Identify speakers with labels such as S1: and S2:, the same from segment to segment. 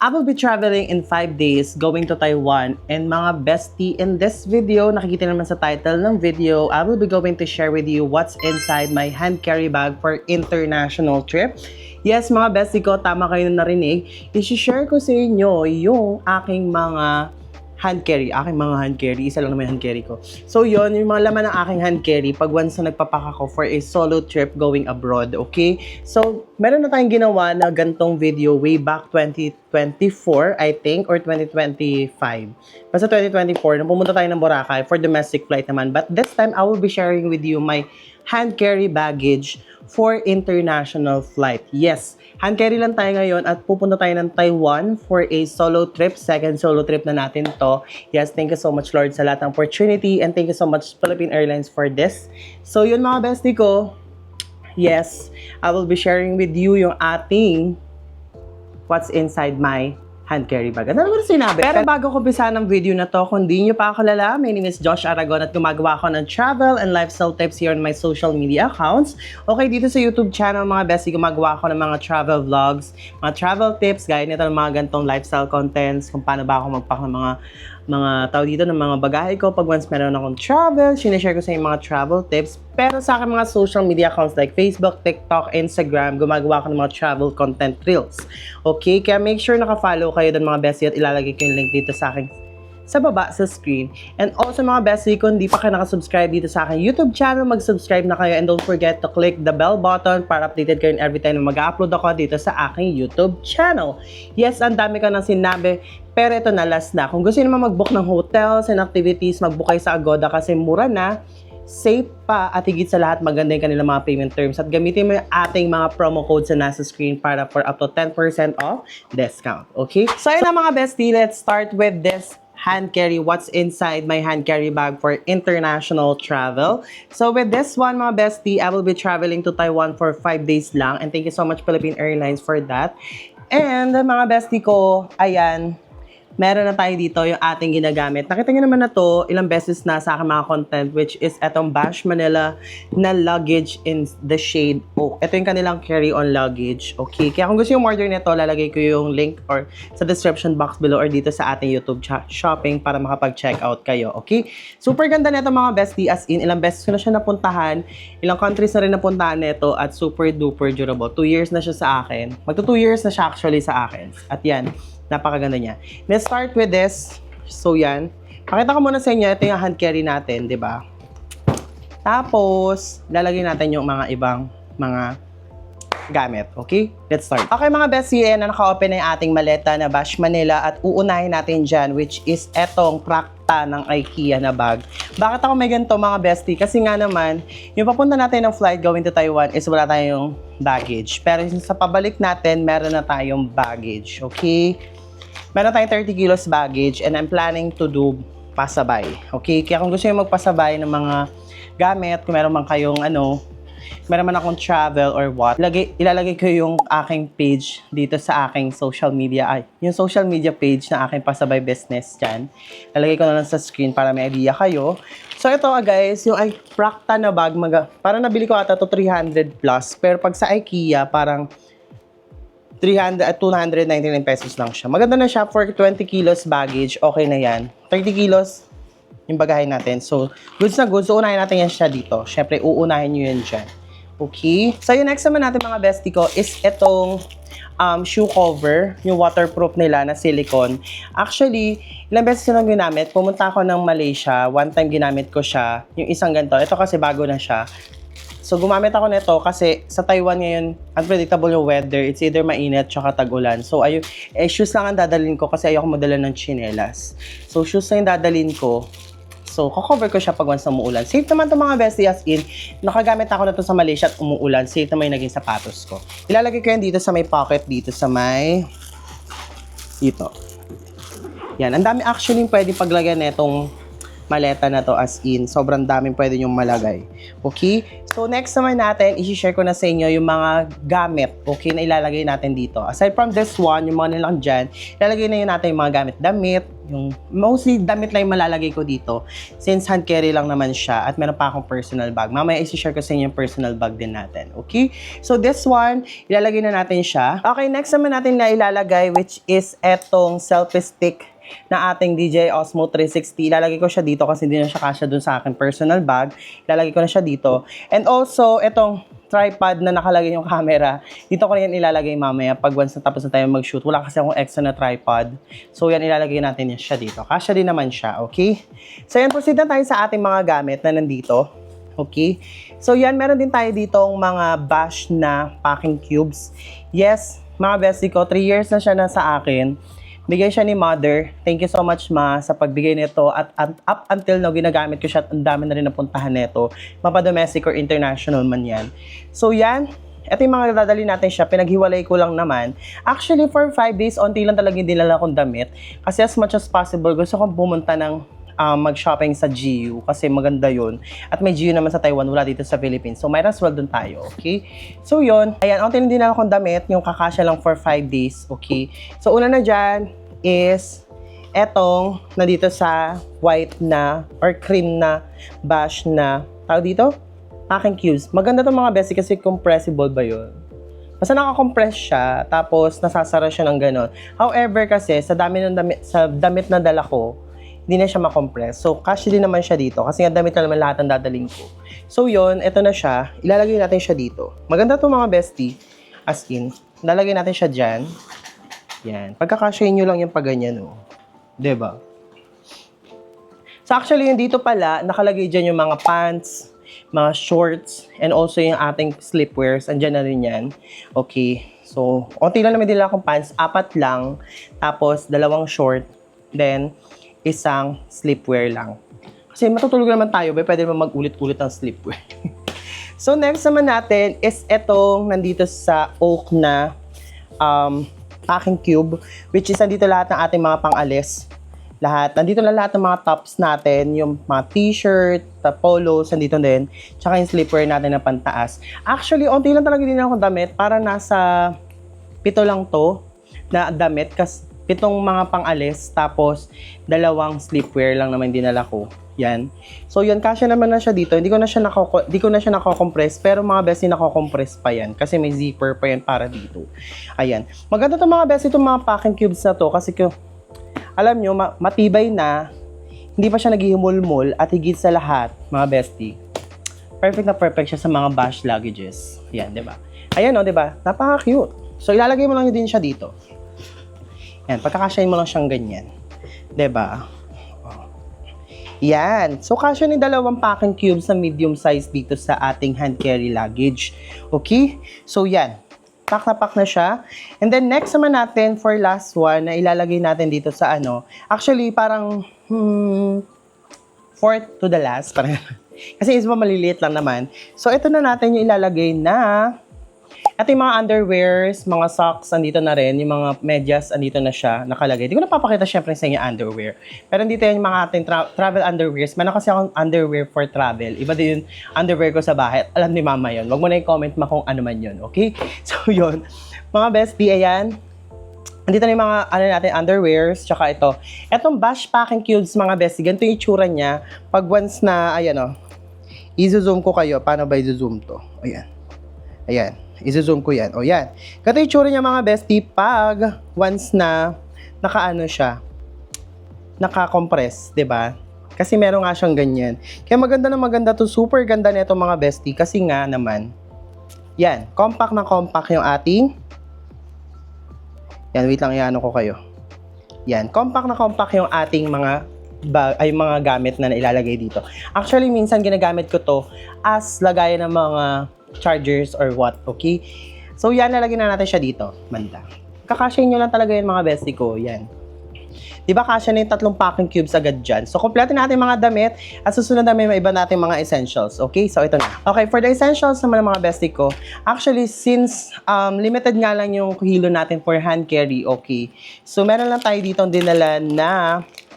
S1: I will be traveling in 5 days going to Taiwan, and mga bestie, in this video, nakikita naman sa title ng video, I will be going to share with you what's inside my hand carry bag for international trip. Yes, mga bestie ko, tama kayo na narinig. I-share ko sa inyo yung aking mga hand carry. Aking mga hand carry. Isa lang naman yung hand carry ko. So, yon yung mga laman ng aking hand carry pag once na nagpapak ako for a solo trip going abroad. Okay? So, meron na tayong ginawa na gantong video way back 2024, I think, or 2025. Basta 2024, nung pumunta tayo ng Boracay for domestic flight naman. But this time, I will be sharing with you my hand carry baggage for international flight. Yes, hand carry lang tayo ngayon at pupunta tayo ng Taiwan for a solo trip. Second solo trip na natin to. Yes, thank you so much, Lord, sa lahat ng opportunity, and thank you so much, Philippine Airlines, for this. So, yun mga bestie ko. Yes, I will be sharing with you yung ating what's inside my hand carry bag. Ano naman sinabi? Pero bago ko umpisa ng video na to, kung di nyo pa ako kilala, my name is Josh Aragon at gumagawa ako ng travel and lifestyle tips here on my social media accounts. Okay, dito sa YouTube channel, mga bestie, gumagawa ako ng mga travel vlogs, mga travel tips, gaya nito ng mga gantong lifestyle contents, kung paano ba ako magpack ng mga tao dito ng mga bagahe ko pag once meron akong travel, sinishare ko sa yung mga travel tips. Pero sa akin mga social media accounts like Facebook, TikTok, Instagram, gumagawa ko ng mga travel content reels. Okay, kaya make sure naka-follow kayo doon mga bestie at ilalagay ko yung link dito sa akin sa baba sa screen. And also mga bestie, kung hindi pa kayo nakasubscribe dito sa akin YouTube channel, mag-subscribe na kayo, and don't forget to click the bell button para updated kayo every time na mag-upload ako dito sa aking YouTube channel. Yes, ang dami ko nang sinabi, pero ito na, last na. Kung gusto niyo naman mag-book ng hotels and activities, mag-book kayo sa Agoda kasi mura na, safe pa, at higit sa lahat maganda yung kanilang mga payment terms, at gamitin mo yung ating mga promo codes na nasa screen para for up to 10% off discount. Okay? So yun na mga bestie, let's start with this hand carry, what's inside my hand carry bag for international travel. So with this one mga bestie, I will be traveling to Taiwan for 5 days lang, and thank you so much Philippine Airlines for that. And mga bestie ko, ayan, meron na tayo dito yung ating ginagamit. Nakita nyo naman na to ilang beses na sa aking mga content, which is etong Bash Manila na luggage in the shade oak. Ito yung kanilang carry-on luggage. Okay, kaya kung gusto yung order nito, lalagay ko yung link or sa description box below or dito sa ating YouTube shopping para makapag-check out kayo. Okay, super ganda nito mga bestie, as in ilang beses ko na siya napuntahan, ilang countries na rin napuntahan nito, at super duper durable. 2 years na siya sa akin. Magto 2 years na siya actually sa akin. At yan, napakaganda niya. Let's start with this. So, yan. Pakita ko muna sa inyo. Ito yung hand carry natin, di ba? Tapos, lalagay natin yung mga ibang mga gamit. Okay? Let's start. Okay, mga bestie, na naka-open na yung ating maleta na Bash Manila, at uunahin natin dyan, which is etong Prakta ng IKEA na bag. Bakit ako may ganito, mga bestie? Kasi nga naman, yung papunta natin ng flight going to Taiwan is wala tayong baggage. Pero sa pabalik natin, meron na tayong baggage. Okay? Meron tayong 30 kilos baggage, and I'm planning to do pasabay. Okay? Kaya kung gusto nyo magpasabay ng mga gamit, kung meron man kayong meron man akong travel or what, ilalagay ko yung aking page dito sa aking social media. Yung social media page na aking pasabay business dyan. Ilalagay ko na lang sa screen para may idea kayo. So ito guys, yung Prakta na bag, parang nabili ko ata to 300 plus. Pero pag sa IKEA, parang 299 pesos lang siya. Maganda na siya for 20 kilos baggage. Okay na yan. 30 kilos yung bagahe natin. So, goods na goods. So, unahin natin yan siya dito. Siyempre, uunahin nyo yan dyan. Okay? So, yung next naman natin mga bestie ko is itong shoe cover. Yung waterproof nila na silicone. Actually, ilang beses ko nang ginamit. Pumunta ako ng Malaysia. One time ginamit ko siya. Yung isang ganito. Ito kasi bago na siya. So, gumamit ako nito kasi sa Taiwan ngayon, unpredictable yung weather. It's either mainit tsaka tag-ulan. So, shoes lang ang dadalhin ko kasi ayoko madala ng tsinelas. So, shoes lang yung dadalhin ko. So, cover ko siya pag once na umuulan. Safe naman ito mga bestie, as in, nakagamit ako na ito sa Malaysia at umuulan. Safe naman yung naging sapatos ko. Ilalagay ko yan dito sa may pocket, dito sa may dito. Yan, ang dami actually pwede paglagyan netong maleta na to, as in. Sobrang daming pwede nyong malagay. Okay? So, next naman natin, isi-share ko na sa inyo yung mga gamit, okay, na ilalagay natin dito. Aside from this one, yung mga nilang dyan, ilalagay na yun natin yung mga damit, yung mostly damit lang yung malalagay ko dito since hand carry lang naman siya at meron pa akong personal bag. Mamaya isi-share ko sa inyo yung personal bag din natin. Okay? So, this one, ilalagay na natin siya. Okay, next naman natin na ilalagay, which is etong selfie stick na ating DJI Osmo 360. Ilalagay ko siya dito kasi hindi na siya kasya dun sa aking personal bag. Ilalagay ko na siya dito. And also, etong tripod na nakalagay yung camera, dito ko na yan ilalagay mamaya pag once na tapos na tayo mag-shoot. Wala kasi akong extra na tripod. So, yan, ilalagay natin yan siya dito. Kasya din naman siya, okay? So, yan, proceed na tayo sa ating mga gamit na nandito. Okay? So, yan, meron din tayo ditong mga bash na packing cubes. Yes, mga bestie ko, 3 years na siya na sa akin. Bigay siya ni Mother. Thank you so much, Ma, sa pagbigay nito. At up until now, ginagamit ko siya at ang dami na rin napuntahan nito. Mapa-domestic or international man yan. So, yan. Ito yung mga dadali natin siya. Pinaghiwalay ko lang naman. Actually, for 5 days, onti lang talaga yung dinala kong damit. Kasi as much as possible, gusto kong pumunta ng mag-shopping sa GU kasi maganda yun. At may GU naman sa Taiwan, wala dito sa Philippines. So, might as well dun tayo, okay? So, yun. Ayan, onti lang dinala kong damit. Yung kakasya lang for 5 days, okay? So, una na dyan is etong nandito sa white na or cream na bash na tawag dito? Packing cubes. Maganda itong mga bestie kasi compressible ba yun? Basta nakakompress siya tapos nasasara siya ng ganon. However kasi sa damit na dala ko, hindi na siya makompress. So, kasya din naman siya dito kasi nga damit na naman lahat ng dadaling ko. So, yun. Ito na siya. Ilalagay natin siya dito. Maganda itong mga bestie. As in, lalagay natin siya dyan. Yan. Pagkakasyahin nyo lang yung pagganyan, oh. Diba? So, actually, yung dito pala, nakalagay dyan yung mga pants, mga shorts, and also yung ating slipwears. Andyan na rin yan. Okay. So, onti lang naman din akong pants. 4 lang. Tapos, 2 short. Then, isang slipwear lang. Kasi matutulog naman tayo, ba? Pwede naman mag-ulit-ulit ang slipwear. So, next naman natin is etong nandito sa oak na packing cube, which is nandito lahat ng ating mga pang-alis. Lahat. Nandito na lahat ng mga tops natin, yung mga t-shirt, polos, nandito din. Tsaka yung slipwear natin na pantaas. Actually, onti lang talaga din ako damit. Para nasa 7 lang to na damit. Kasi 7 mga pang-alis. Tapos, 2 slipwear lang naman dinala ko. Yan. So, yun, kasya naman na siya dito. Hindi ko na siya nako-compress, pero mga bestie nako-compress pa yan kasi may zipper pa yan para dito. Ayan. Maganda itong mga bestie, itong mga packing cubes na to kasi alam nyo, matibay na, hindi pa siya naghihimulmul at higit sa lahat, mga bestie, perfect na perfect siya sa mga bash luggages. Ayan, di ba? Ayan, o, di ba? Napaka-cute. So, ilalagay mo lang din siya dito. Yan, pagkakasyahin mo lang siyang ganyan. Di ba? Yan. So, kasya ni 2 packing cubes na medium size dito sa ating hand carry luggage. Okay? So, yan. Pack na pack na siya. And then, next naman natin for last one na ilalagay natin dito sa ano. Actually, parang fourth to the last. Parang, kasi is ba maliliit lang naman. So, ito na natin yung ilalagay na at yung mga underwears, mga socks, andito na rin. Yung mga medyas, andito na siya, nakalagay. Hindi ko napapakita syempre sa inyo underwear. Pero dito yung mga ating travel underwears. Meron kasi akong underwear for travel. Iba din yung underwear ko sa bahay. Alam ni Mama yun. Huwag mo na i-comment kung ano man yun, okay? So, yun. Mga bestie, ayan. Andito na yung mga natin, underwears, tsaka ito. Etong bash packing cubes, mga bestie, ganito yung itsura niya. Pag once na, ayan o, i-zoom ko kayo. Paano ba i-zoom to? Ayan. Ayan. I-zoom ko yan. O yan. Ganito yung itsura niya mga bestie pag once na nakaano siya, naka-compress, 'di ba? Kasi meron nga siyang ganyan. Kaya maganda na maganda to, super ganda nito mga bestie kasi nga naman. Yan, compact na compact yung ating. Yan, wait lang iano ko kayo. Yan, compact na compact yung ating mga mga gamit na ilalagay dito. Actually, minsan ginagamit ko to as lagayan ng mga chargers or what, okay? So, yan, lalagyan na natin siya dito, banda. Kakasyahin nyo lang talaga yung mga bestie ko, yan. Diba, kasya na yung 3 packing cubes agad dyan. So, kompleto natin mga damit at susunod namin may iba natin mga essentials, okay? So, ito na. Okay, for the essentials naman ng mga bestie ko, actually, since limited nga lang yung kilo natin for hand carry, okay? So, meron lang tayo dito dinala na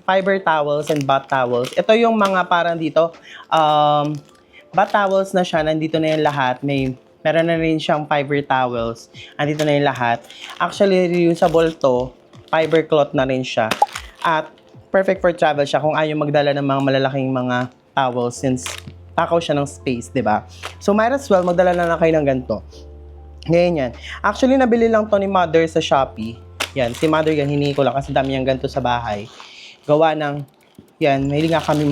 S1: fiber towels and bath towels. Ito yung mga parang dito, bath towels na siya, nandito na yung lahat. Meron na rin siyang fiber towels. Nandito na yung lahat. Actually, reusable to. Fiber cloth na rin siya. At perfect for travel siya kung ayaw magdala ng mga malalaking mga towels since takaw siya ng space, di ba? So, might as well, magdala na lang kayo ng ganito. Ganyan yan. Actually, nabili lang to ni Mother sa Shopee. Yan, si Mother yan, hiningi ko lang kasi dami yung ganito sa bahay. Gawa ng, yan, mahilig nga kami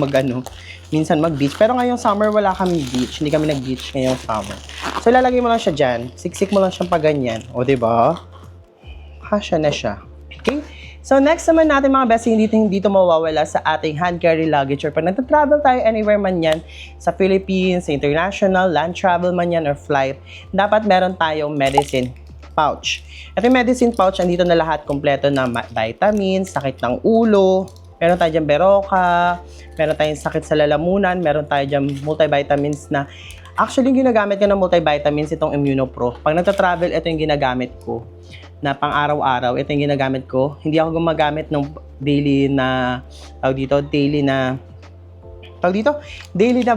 S1: minsan mag-beach. Pero ngayong summer, wala kami beach. Hindi kami nag-beach ngayong summer. So, ilalagay mo lang siya dyan. Siksik mo lang siyang pa ganyan. O, diba? Kasya na siya. Okay? So, next naman natin mga best, hindi ito mawawala sa ating hand carry luggage or pag nagta-travel tayo anywhere man yan, sa Philippines, sa international, land travel man yan or flight, dapat meron tayong medicine pouch. Ito yung medicine pouch, andito na lahat kompleto na vitamins, sakit ng ulo, meron tayo dyan Berocca, meron tayong sakit sa lalamunan, meron tayo dyan multivitamins na actually ginagamit ko ng multivitamins itong Immunopro. Pag nagta-travel, ito yung ginagamit ko na pang-araw-araw, ito yung ginagamit ko. Hindi ako gumagamit ng daily na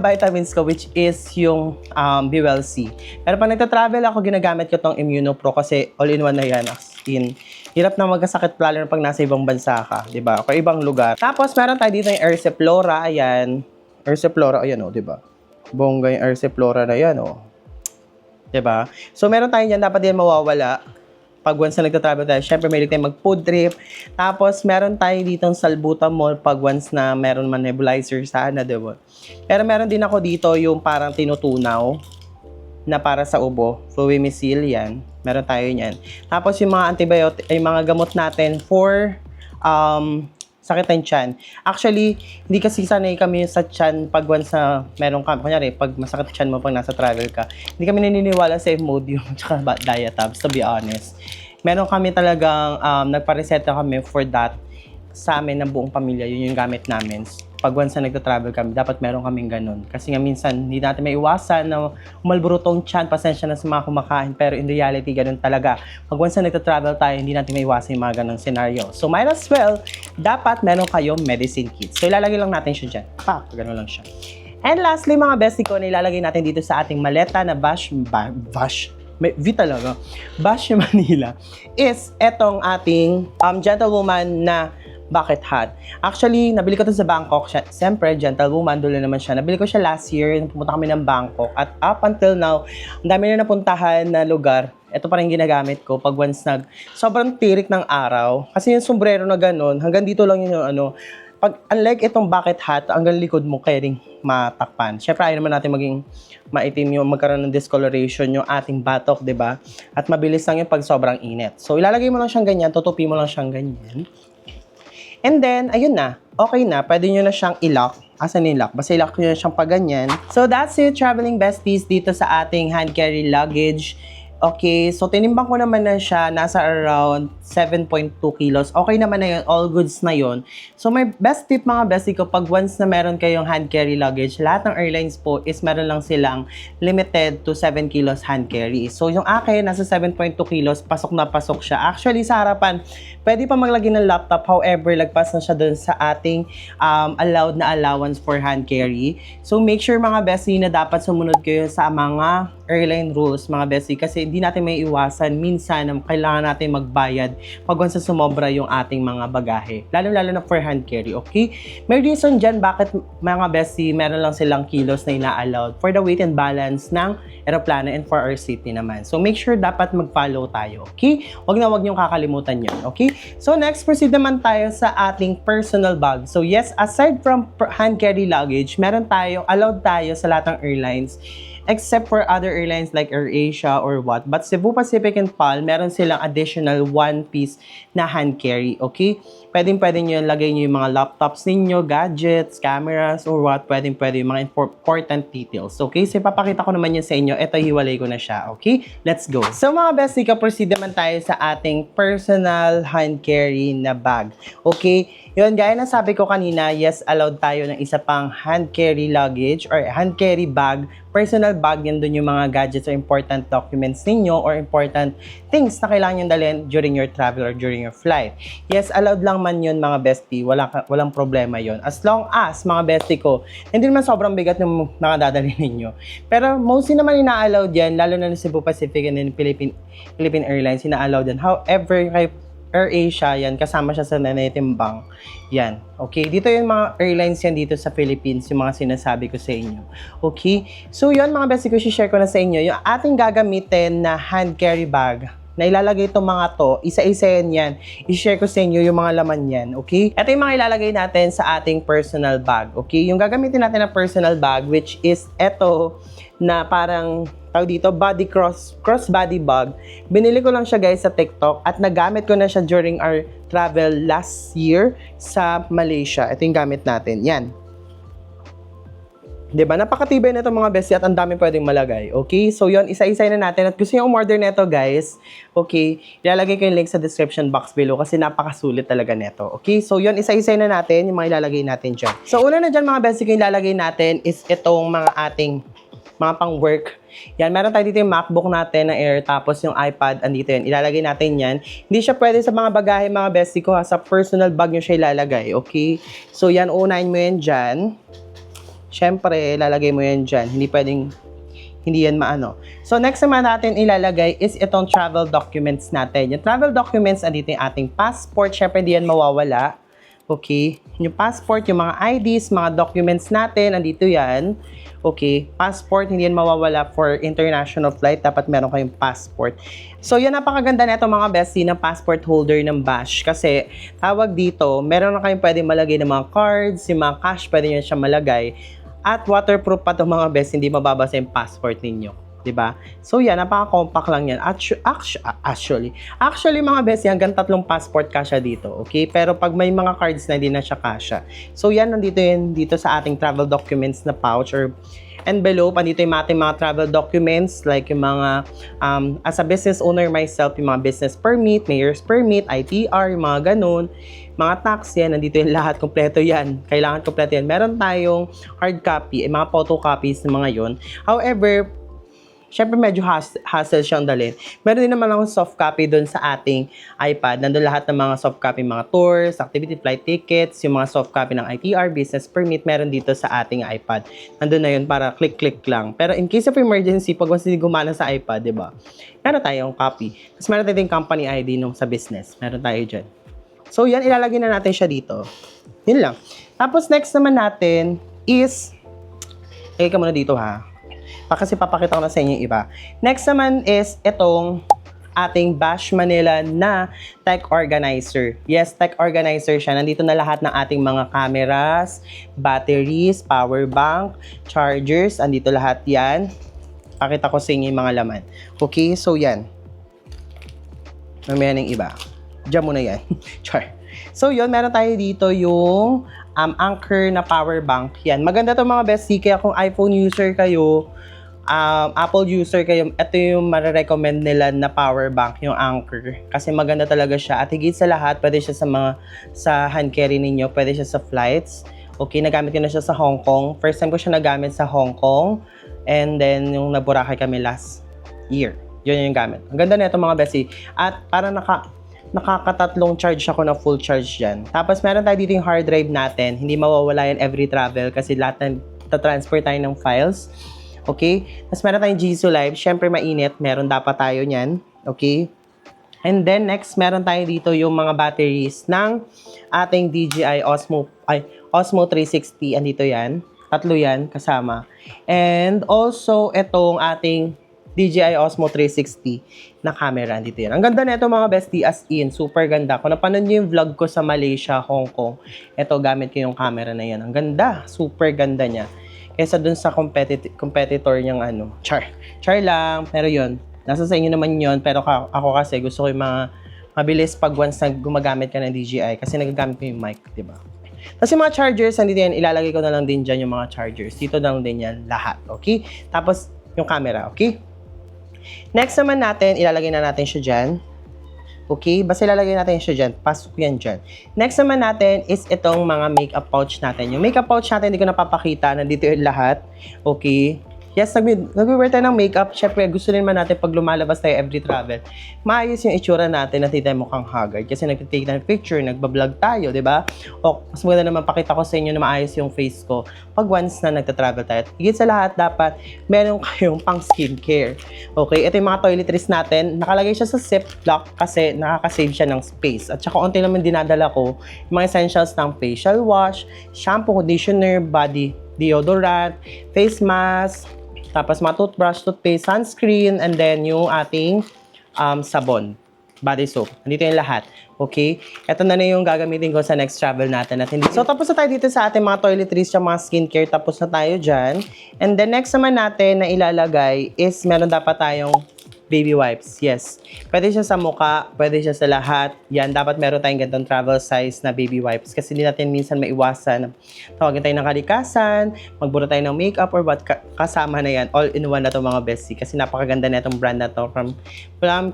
S1: vitamins ko, which is yung BWC. Pero pag nagta-travel ako, ginagamit ko tong Immunopro kasi all-in-one na yan. As in, hirap na magkasakit lalo na pag nasa ibang bansa ka, di ba? O ibang lugar. Tapos, meron tayo dito yung Ersiflora, ayan. Ersiflora, ayan o, di ba? Bongga yung Ersiflora na yan o. Di ba? So, meron tayo dyan, dapat yan mawawala. Pag once na nagtatravel tayo, syempre may tayo mag-food trip. Tapos, meron tayo ditong salbutamol pag once na meron man nebulizer sana, diba? Pero meron din ako dito yung parang tinutunaw na para sa ubo. Fluimicil, yan. Meron tayo yan. Tapos, yung mga antibiotic, ay mga gamot natin for sakit ng tiyan. Actually, hindi kasi sanay kami sa tiyan pag once na meron ka. Kunyari, pag masakit tiyan mo pag nasa travel ka, hindi kami naniniwala sa Imodium at Diatabs, to be honest. Meron kami talagang, nagpareseta kami for that sa amin ng buong pamilya. Yun yung gamit namin. Pag once na nagta-travel kami, dapat meron kaming ganun. Kasi nga minsan, hindi natin may iwasan na umalburutong tiyan, pasensya na sa mga kumakain. Pero in reality, ganun talaga. Pag once na nagta-travel tayo, hindi natin may iwasan yung mga ganun scenario. So, might as well, dapat meron kayong medicine kit. So, ilalagay lang natin siya dyan. Ganun lang siya. And lastly, mga bestie ko, ilalagay natin dito sa ating maleta na Bash Manila is etong ating gentlewoman na bucket hat. Actually, nabili ko to sa Bangkok. Siyempre, gentlewoman, dulo naman siya. Nabili ko siya last year, pumunta kami ng Bangkok. At up until now, ang dami na napuntahan na lugar. Ito pa rin ginagamit ko pag once sobrang tirik ng araw. Kasi yung sombrero na ganun, hanggang dito lang yung unlike itong bucket hat, hanggang likod mo kaya ring matakpan. Siyempre, ayaw naman natin maging maitim yung magkaroon ng discoloration yung ating batok, di ba? At mabilis lang yung pag sobrang init. So, ilalagay mo lang siyang ganyan, tutupi mo lang siyang ganyan. And then, ayun na. Okay na. Pwede nyo na siyang i-lock. Asan yung lock? Basta i-lock nyo na siyang paganyan. So, that's it, traveling besties, dito sa ating hand carry luggage. Okay, so tinimbang ko naman na siya, nasa around 7.2 kilos. Okay naman na yun, all goods na yun. So my best tip mga bestie ko, pag once na meron kayong hand carry luggage, lahat ng airlines po is meron lang silang limited to 7 kilos hand carry. So yung akin, nasa 7.2 kilos, pasok na pasok siya. Actually sa harapan, pwede pa maglagay ng laptop, however, lagpas na siya dun sa ating allowed na allowance for hand carry. So make sure mga bestie na dapat sumunod kayo sa mga airline rules mga bestie kasi hindi natin may iwasan minsan na kailangan natin magbayad pag once sumobra yung ating mga bagahe. Lalo-lalo na for hand carry, okay? May reason dyan bakit mga bestie meron lang silang kilos na ina-allowed for the weight and balance ng aeroplano and for our safety naman. So make sure dapat mag-follow tayo, okay? Wag niyong kakalimutan yun, okay? So next, proceed naman tayo sa ating personal bag. So yes, aside from hand carry luggage, allowed tayo sa lahat ng airlines except for other airlines like AirAsia or what. But Cebu Pacific and PAL, meron silang additional one piece na hand carry, okay? Pwede nyo lagay nyo yung mga laptops ninyo, gadgets, cameras, or what. Pwede yung mga important details, okay? So, ipapakita ko naman yun sa inyo. Ito, hiwalay ko na siya, okay? Let's go. So, mga bestie, proceed naman tayo sa ating personal hand carry na bag, okay? Yun, gaya na sabi ko kanina, yes, allowed tayo ng isa pang hand carry luggage or hand carry bag personal bag, yan dun yung mga gadgets or important documents ninyo or important things na kailangan nyo dalhin during your travel or during your flight. Yes, allowed lang man yun mga bestie, walang problema yun. As long as, mga bestie ko, hindi naman sobrang bigat yung nakadadali ninyo. Pero mostly naman ina-allowed yan, lalo na sa Cebu Pacific and then Philippine Airlines, ina-allowed yan. However, kay AirAsia, yan, kasama siya sa nanitimbang. Yan. Okay, dito yung mga airlines yan dito sa Philippines, yung mga sinasabi ko sa inyo. Okay, so yun mga bestie ko, share ko na sa inyo, yung ating gagamitin na hand carry bag, na ilalagay itong mga to, isa-isa yan. I-share ko sa inyo yung mga laman yan, okay? Ito yung mga ilalagay natin sa ating personal bag, okay? Yung gagamitin natin na personal bag, which is ito, na parang tawag dito, cross body bag. Binili ko lang siya guys sa TikTok at nagamit ko na siya during our travel last year sa Malaysia. Ito yung gamit natin. Yan. Diba? Napakatibay na ito mga bestie at ang dami pwedeng malagay. Okay? So yun, isa-isa na natin. At gusto nyo umorder nito guys. Okay? Ilalagay ko yung link sa description box below kasi napakasulit talaga nito. Okay? So yun, isa-isa na natin yung mga ilalagay natin dyan. So una na dyan mga bestie ko yung ilalagay natin is itong mga ating mga pang-work. Yan, meron tayo dito yung MacBook natin na Air, tapos yung iPad, andito yan. Ilalagay natin yan. Hindi siya pwede sa mga bagahe, mga bestie ko, ha. Sa personal bag nyo siya ilalagay, okay? So, yan, unahin mo yan dyan. Siyempre, ilalagay mo yan dyan. Hindi pwedeng, hindi yan maano. So, next naman natin ilalagay is itong travel documents natin. Yung travel documents, andito yung ating passport. Siyempre, hindi yan mawawala. Okay? Yung passport, yung mga IDs, mga documents natin, andito yan. Okay, passport, hindi yan mawawala for international flight. Dapat meron kayong passport. So, yan, napakaganda na ito mga bestie ng passport holder ng Bash. Kasi, tawag dito, meron na kayong pwede malagay ng mga cards, yung mga cash, pwede nyo siya malagay. At waterproof pa itong mga bestie, hindi mababasa yung passport ninyo. Diba? So yan, napaka-compact lang yan. Actually mga bestie, hanggang 3 passport kasya dito. Okay? Pero pag may mga cards na, hindi na siya kasya. So yan, nandito yun dito sa ating travel documents na pouch or envelope. Andito yung ating mga travel documents like yung mga, as a business owner myself, yung mga business permit, mayor's permit, ITR, yung mga ganun. Mga tax yan, nandito yung lahat, kompleto yan. Kailangan kompleto yan. Meron tayong hard copy, mga photocopies ng mga yun. However, syempre medyo hassle siyang dalhin. Meron din naman akong soft copy doon sa ating iPad. Nandun lahat ng mga soft copy, mga tours, activity flight tickets, yung mga soft copy ng ITR, business permit, meron dito sa ating iPad. Nandun na yun para click-click lang. Pero in case of emergency, pag once hindi gumana sa iPad, di ba? Meron tayong copy. Tapos meron tayong company ID nung sa business. Meron tayo dyan. So yan, ilalagay na natin siya dito. Yun lang. Tapos next naman natin is, lagay ka muna dito ha. Kasi papakita ko na sa inyo yung iba. Next naman is itong ating Bash Manila na tech organizer. Yes, tech organizer siya. Nandito na lahat ng ating mga cameras, batteries, power bank, chargers. Andito lahat yan. Pakita ko sa inyo yung mga laman. Okay, so yan. Mamaya ng iba. Diyan muna yan. Char. So yun, meron tayo dito yung Anchor na power bank. Yan. Maganda to mga bestie. Kaya kung iPhone user kayo, Apple user kayo, ito yung marirecommend nila na power bank, yung Anchor. Kasi maganda talaga siya. At higit sa lahat, pwede siya sa hand carry ninyo. Pwede siya sa flights. Okay, nagamit ko na siya sa Hong Kong. First time ko siya nagamit sa Hong Kong. And then, yung naburakay kami last year. Yun yung gamit. Ang ganda na ito mga bestie. At parang nakakatatlong charge ako na full charge dyan. Tapos meron tayo dito yung hard drive natin. Hindi mawawala yan every travel kasi lahat transfer tayo ng files. Okay? Tapos meron tayong Jisoo Live. Siyempre mainit. Meron dapat tayo niyan. Okay? And then next, meron tayo dito yung mga batteries ng ating DJI Osmo 360. Andito yan. 3 yan kasama. And also, itong ating DJI Osmo 360 na camera. Andito yan. Ang ganda na ito mga bestie, as in. Super ganda. Kung napanood nyo yung vlog ko sa Malaysia, Hong Kong, ito gamit ko yung camera na yan. Ang ganda. Super ganda niya. Kesa dun sa competitor niyang ano. Char lang. Pero yun, nasa sa inyo naman yun. Pero ako kasi gusto ko yung mga mabilis pag once na gumagamit ka ng DJI. Kasi nagagamit ko yung mic, diba? Tapos yung mga chargers, nandito yan. Ilalagay ko na lang din dyan yung mga chargers. Dito na lang din yan lahat. Okay? Tapos yung camera. Okay? Next naman natin, ilalagay na natin siya dyan. Okay? Basta ilalagay natin siya dyan. Pasok yan dyan. Next naman natin is itong mga makeup pouch natin. Yung makeup pouch natin, hindi ko napapakita. Nandito yung lahat. Okay? Yes, nag-wear tayo ng makeup. Syempre, gusto rin naman natin pag lumalabas tayo every travel, maayos yung itsura natin na titay mukhang haggard. Kasi nag-take ng picture, nagbablog tayo, di ba? O, mas maganda naman pakita ko sa inyo na maayos yung face ko pag once na nagta-travel tayo. Higit sa lahat, dapat meron kayong pang skincare. Okay, ito yung mga toiletries natin. Nakalagay siya sa Ziploc kasi nakaka-save siya ng space. At saka onti naman dinadala ko yung mga essentials ng facial wash, shampoo, conditioner, body deodorant, face mask, tapos mga toothbrush, toothpaste, sunscreen, and then yung ating sabon, body soap. Nandito yung lahat. Okay? Ito na yung gagamitin ko sa next travel natin. So, tapos na tayo dito sa ating mga toiletries, yung mga skincare. Tapos na tayo dyan. And the next naman natin na ilalagay is meron dapat tayong baby wipes. Yes. Pwede siya sa mukha, pwede siya sa lahat. Yan, dapat meron tayong ganitong travel size na baby wipes kasi hindi natin minsan maiwasan. Tawagin tayo ng kalikasan, magbura tayo ng makeup or what, kasama na yan. All-in-one na to mga bestie kasi napakaganda na itong brand na to from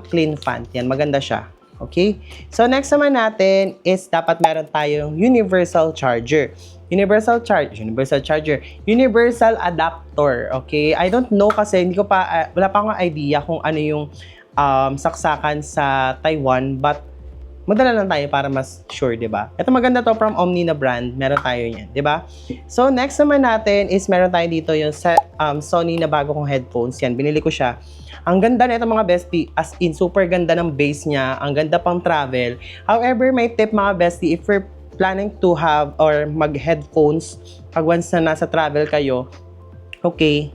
S1: Clean Font. Yan, maganda siya. Okay? So, next naman natin is dapat meron tayong universal charger. Universal adapter, okay? I don't know kasi hindi ko pa, wala pa akong idea kung ano yung saksakan sa Taiwan, but madala lang tayo para mas sure, di ba? Ito maganda to from Omni na brand, meron tayo yan, di ba? So, next naman natin is meron tayo dito yung Sony na bago kong headphones, yan, binili ko siya. Ang ganda na ito mga bestie, as in, super ganda ng base niya, ang ganda pang travel. However, may tip mga bestie, if we're planning to have or mag-headphones pag once na nasa travel kayo, okay,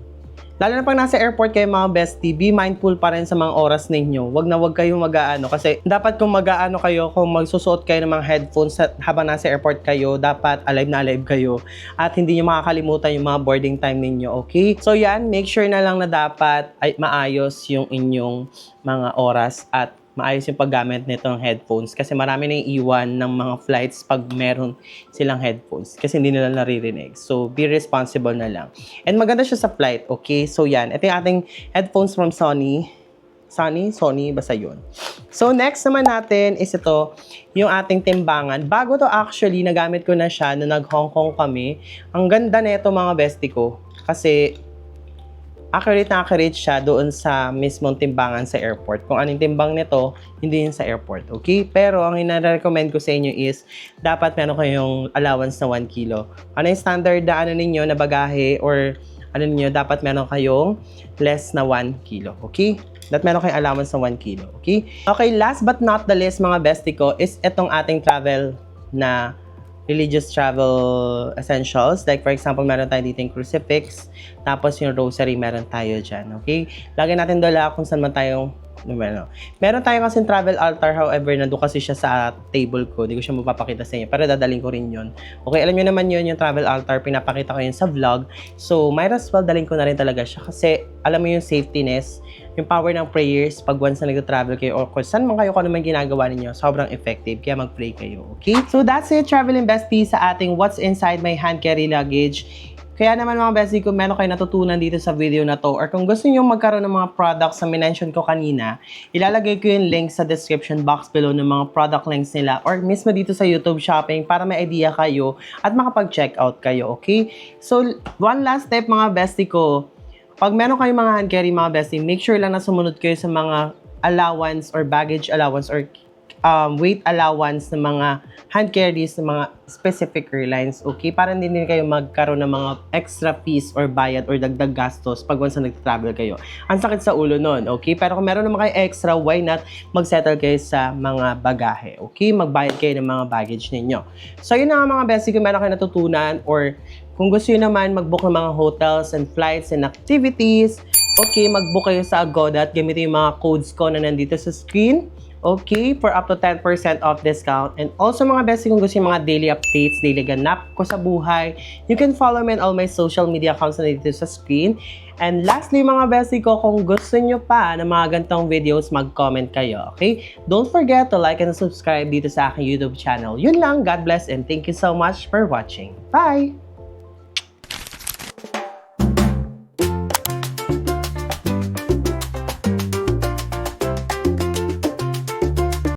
S1: lalo na pag nasa airport kayo mga bestie, be mindful pa rin sa mga oras ninyo. Wag na wag kayong mag-aano kasi dapat kung mag-aano kayo, kung magsusuot kayo ng mga headphones habang nasa airport kayo, dapat alive na alive kayo at hindi nyo makakalimutan yung mga boarding time ninyo, okay? So yan, make sure na lang na dapat ay maayos yung inyong mga oras at maayos yung paggamit nitong headphones kasi marami nang iwan ng mga flights pag meron silang headphones kasi hindi nila naririnig. So, be responsible na lang. And maganda siya sa flight, okay? So, yan. Ito yung ating headphones from Sony, basta yun. So, next naman natin is ito, yung ating timbangan. Bago to actually, nagamit ko na siya nung nag-Hong Kong kami. Ang ganda na ito mga bestie ko kasi accurate siya doon sa mismong timbangan sa airport. Kung anong timbang nito, hindi yun sa airport. Okay? Pero ang ina-recommend ko sa inyo is dapat meron kayong allowance na 1 kilo. Ano yung standard na ano ninyo na bagahe or ano ninyo, dapat meron kayong less na 1 kilo. Okay? Dapat meron kayong allowance na 1 kilo. Okay? Okay, last but not the least mga bestie ko is itong ating travel na religious travel essentials. Like for example, meron tayo dito yung crucifix, tapos yung rosary meron tayo dyan, okay? Lagi natin dala kung saan man tayong, meron tayo kasi travel altar, however, nandun kasi siya sa table ko. Hindi ko siya mapapakita sa inyo, pero dadaling ko rin yun. Okay, alam nyo naman yun, yung travel altar, pinapakita ko yun sa vlog. So, might as well, daling ko na rin talaga siya kasi alam mo yung safetyness, yung power ng prayers pag once na nag-travel kayo or kung saan man kayo, kung ano man ginagawa ninyo, sobrang effective. Kaya mag-pray kayo, okay? So, that's it, traveling bestie sa ating what's inside my hand carry luggage. Kaya naman mga bestie, kung meron kayo natutunan dito sa video na to or kung gusto nyo magkaroon ng mga products na minention ko kanina, ilalagay ko yung link sa description box below ng mga product links nila or mismo dito sa YouTube Shopping para may idea kayo at makapag-check out kayo, okay? So, one last step mga bestie ko, pag meron kayong mga hand carry mga bestie, make sure lang na sumunod kayo sa mga allowance or baggage allowance or weight allowance ng mga hand carries ng mga specific airlines, okay? Para hindi din kayo magkaroon ng mga extra fees or bayad or dagdag gastos pag once na nag-travel kayo. Ang sakit sa ulo nun, okay? Pero kung meron naman kayo extra, why not mag-settle kayo sa mga bagahe, okay? Magbayad kayo ng mga baggage ninyo. So, yun na nga mga bestie, kung meron kayo natutunan or kung gusto nyo naman mag-book ng mga hotels and flights and activities, okay, mag-book kayo sa Agoda at gamitin yung mga codes ko na nandito sa screen. Okay, for up to 10% off discount. And also mga bestie, kung gusto yung mga daily updates, daily ganap ko sa buhay, you can follow me on all my social media accounts na dito sa screen. And lastly mga bestie ko, kung gusto nyo pa ng mga gantong videos, mag-comment kayo, okay? Don't forget to like and subscribe dito sa aking YouTube channel. Yun lang, God bless and thank you so much for watching. Bye!